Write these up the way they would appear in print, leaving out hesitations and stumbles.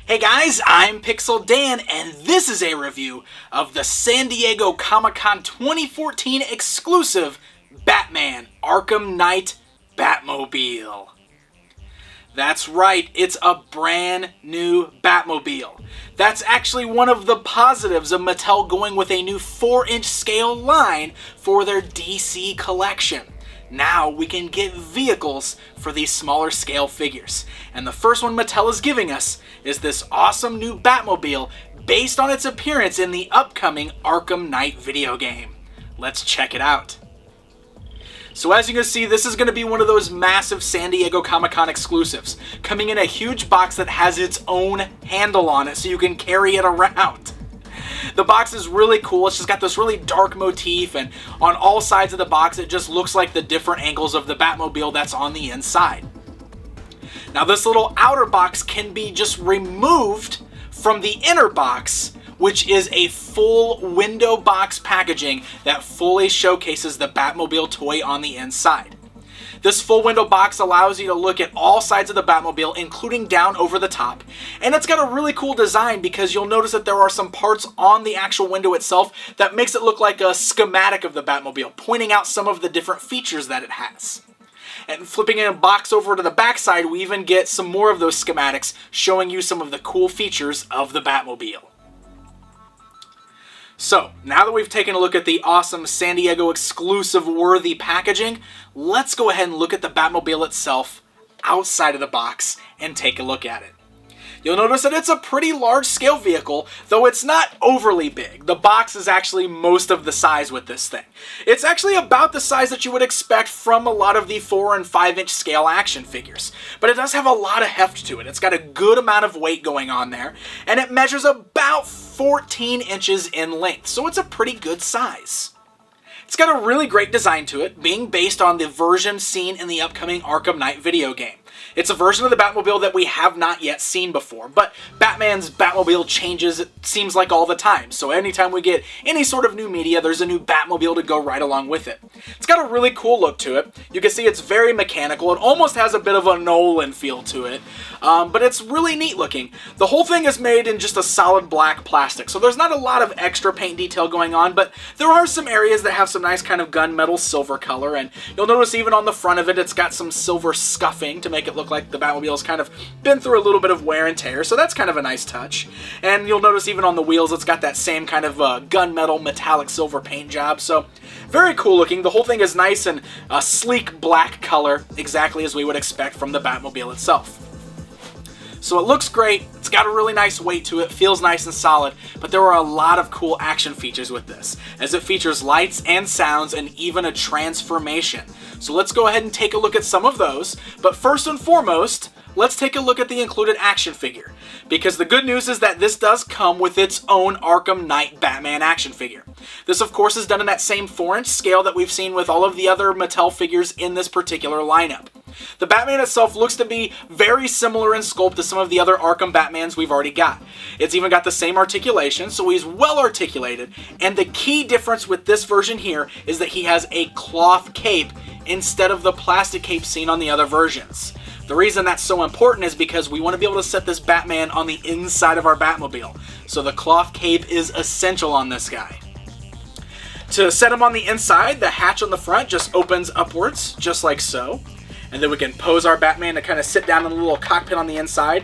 Hey guys, I'm Pixel Dan, and this is a review of the San Diego Comic-Con 2014 exclusive Batman Arkham Knight Batmobile. That's right, it's a brand new Batmobile. That's actually one of the positives of Mattel going with a new 4-inch scale line for their DC collection. Now we can get vehicles for these smaller scale figures. And the first one Mattel is giving us is this awesome new Batmobile based on its appearance in the upcoming Arkham Knight video game. Let's check it out. So as you can see, this is going to be one of those massive San Diego Comic-Con exclusives, coming in a huge box that has its own handle on it so you can carry it around. The box is really cool. It's just got this really dark motif, and on all sides of the box it just looks like the different angles of the Batmobile that's on the inside. Now this little outer box can be just removed from the inner box, which is a full window box packaging that fully showcases the Batmobile toy on the inside. This full window box allows you to look at all sides of the Batmobile, including down over the top. And it's got a really cool design because you'll notice that there are some parts on the actual window itself that makes it look like a schematic of the Batmobile, pointing out some of the different features that it has. And flipping in a box over to the backside, we even get some more of those schematics showing you some of the cool features of the Batmobile. So, now that we've taken a look at the awesome San Diego exclusive worthy packaging, let's go ahead and look at the Batmobile itself outside of the box and take a look at it. You'll notice that it's a pretty large scale vehicle, though it's not overly big. The box is actually most of the size with this thing. It's actually about the size that you would expect from a lot of the 4 and 5-inch scale action figures. But it does have a lot of heft to it. It's got a good amount of weight going on there, and it measures about 14 inches in length, so it's a pretty good size. It's got a really great design to it, being based on the version seen in the upcoming Arkham Knight video game. It's a version of the Batmobile that we have not yet seen before, but Batman's Batmobile changes, it seems like, all the time. So anytime we get any sort of new media, there's a new Batmobile to go right along with it. It's got a really cool look to it. You can see it's very mechanical. It almost has a bit of a Nolan feel to it, but it's really neat looking. The whole thing is made in just a solid black plastic, so there's not a lot of extra paint detail going on, but there are some areas that have some nice kind of gunmetal silver color, and you'll notice even on the front of it, it's got some silver scuffing to make it look like the Batmobile's kind of been through a little bit of wear and tear, so that's kind of a nice touch. And you'll notice even on the wheels, it's got that same kind of gunmetal metallic silver paint job, so very cool looking. The whole thing is nice and sleek black color, exactly as we would expect from the Batmobile itself. So it looks great, it's got a really nice weight to it, feels nice and solid, but there are a lot of cool action features with this, as it features lights and sounds and even a transformation. So let's go ahead and take a look at some of those, but first and foremost, let's take a look at the included action figure, because the good news is that this does come with its own Arkham Knight Batman action figure. This of course is done in that same 4-inch scale that we've seen with all of the other Mattel figures in this particular lineup. The Batman itself looks to be very similar in sculpt to some of the other Arkham Batmans we've already got. It's even got the same articulation, so he's well articulated, and the key difference with this version here is that he has a cloth cape instead of the plastic cape seen on the other versions. The reason that's so important is because we want to be able to set this Batman on the inside of our Batmobile, so the cloth cape is essential on this guy. To set him on the inside, the hatch on the front just opens upwards, just like so. And then we can pose our Batman to kind of sit down in a little cockpit on the inside.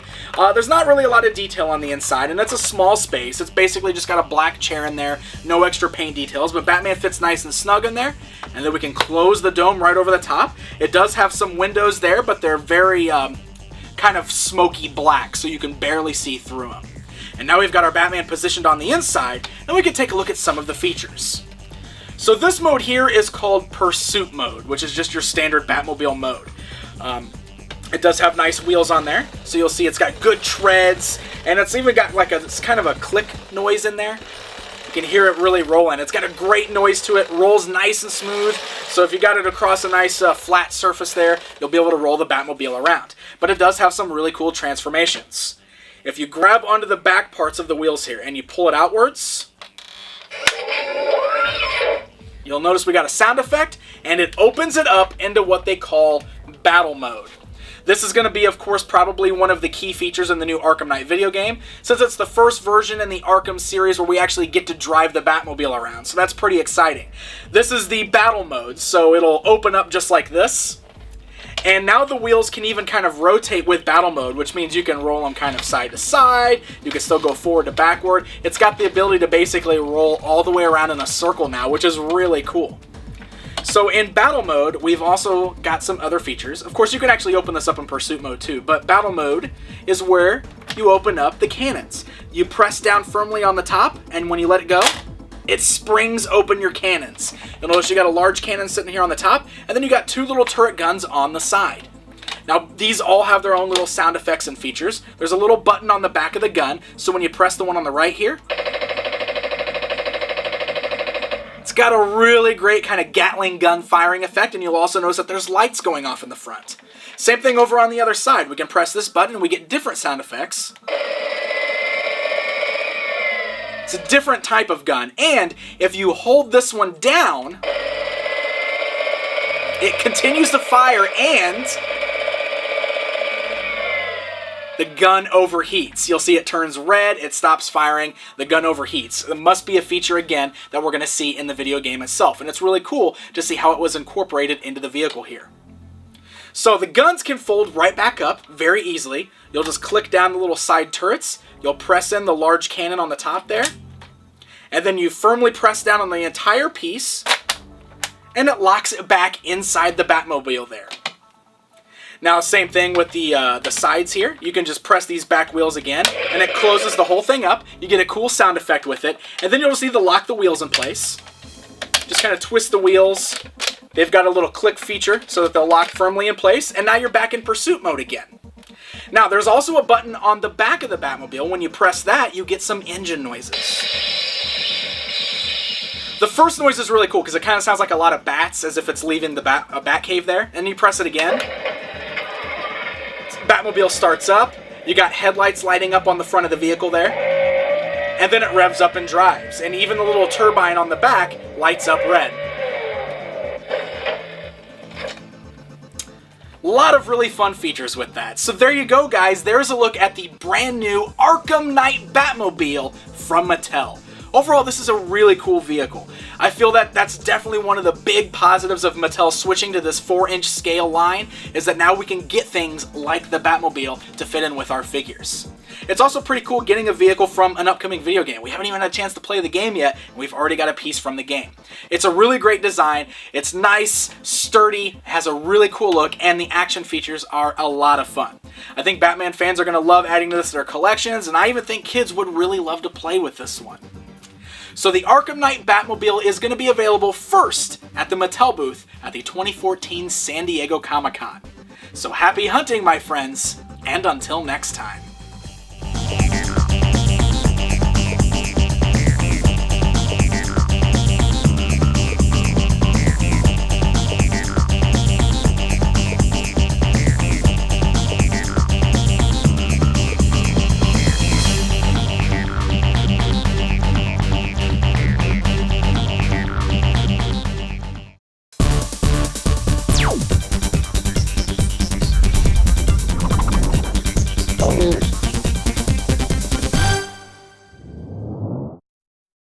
There's not really a lot of detail on the inside, and that's a small space. It's basically just got a black chair in there, no extra paint details, but Batman fits nice and snug in there. And then we can close the dome right over the top. It does have some windows there, but they're very kind of smoky black, so you can barely see through them. And now we've got our Batman positioned on the inside, and we can take a look at some of the features. So this mode here is called Pursuit Mode, which is just your standard Batmobile mode. It does have nice wheels on there, so you'll see it's got good treads, and it's even got like it's kind of a click noise in there. You can hear it really rolling. It's got a great noise to it, rolls nice and smooth, so if you got it across a nice flat surface there, you'll be able to roll the Batmobile around. But it does have some really cool transformations. If you grab onto the back parts of the wheels here and you pull it outwards, you'll notice we got a sound effect, and it opens it up into what they call battle mode. This is going to be, of course, probably one of the key features in the new Arkham Knight video game, since it's the first version in the Arkham series where we actually get to drive the Batmobile around, so that's pretty exciting. This is the battle mode, so it'll open up just like this. And now the wheels can even kind of rotate with battle mode, which means you can roll them kind of side to side. You can still go forward to backward. It's got the ability to basically roll all the way around in a circle now, which is really cool. So in battle mode, we've also got some other features. Of course, you can actually open this up in pursuit mode too, but battle mode is where you open up the cannons. You press down firmly on the top, and when you let it go, it springs open your cannons. You'll notice you got a large cannon sitting here on the top, and then you got two little turret guns on the side. Now, these all have their own little sound effects and features. There's a little button on the back of the gun, so when you press the one on the right here, it's got a really great kind of Gatling gun firing effect, and you'll also notice that there's lights going off in the front. Same thing over on the other side. We can press this button and we get different sound effects. It's a different type of gun, and if you hold this one down, it continues to fire and the gun overheats. You'll see it turns red, it stops firing, the gun overheats. It must be a feature, again, that we're going to see in the video game itself, and it's really cool to see how it was incorporated into the vehicle here. So the guns can fold right back up very easily. You'll just click down the little side turrets, you'll press in the large cannon on the top there, and then you firmly press down on the entire piece, and it locks it back inside the Batmobile there. Now, same thing with the sides here. You can just press these back wheels again, and it closes the whole thing up. You get a cool sound effect with it, and then you'll just need to lock the wheels in place. Just kind of twist the wheels. They've got a little click feature so that they'll lock firmly in place, and now you're back in pursuit mode again. Now, there's also a button on the back of the Batmobile. When you press that, you get some engine noises. The first noise is really cool because it kind of sounds like a lot of bats, as if it's leaving the bat cave there. And you press it again. Batmobile starts up. You got headlights lighting up on the front of the vehicle there. And then it revs up and drives. And even the little turbine on the back lights up red. A lot of really fun features with that. So there you go, guys. There's a look at the brand new Arkham Knight Batmobile from Mattel. Overall, this is a really cool vehicle. I feel that that's definitely one of the big positives of Mattel switching to this 4-inch scale line, is that now we can get things like the Batmobile to fit in with our figures. It's also pretty cool getting a vehicle from an upcoming video game. We haven't even had a chance to play the game yet, and we've already got a piece from the game. It's a really great design. It's nice, sturdy, has a really cool look, and the action features are a lot of fun. I think Batman fans are going to love adding this to their collections, and I even think kids would really love to play with this one. So the Arkham Knight Batmobile is going to be available first at the Mattel booth at the 2014 San Diego Comic-Con. So happy hunting, my friends, and until next time.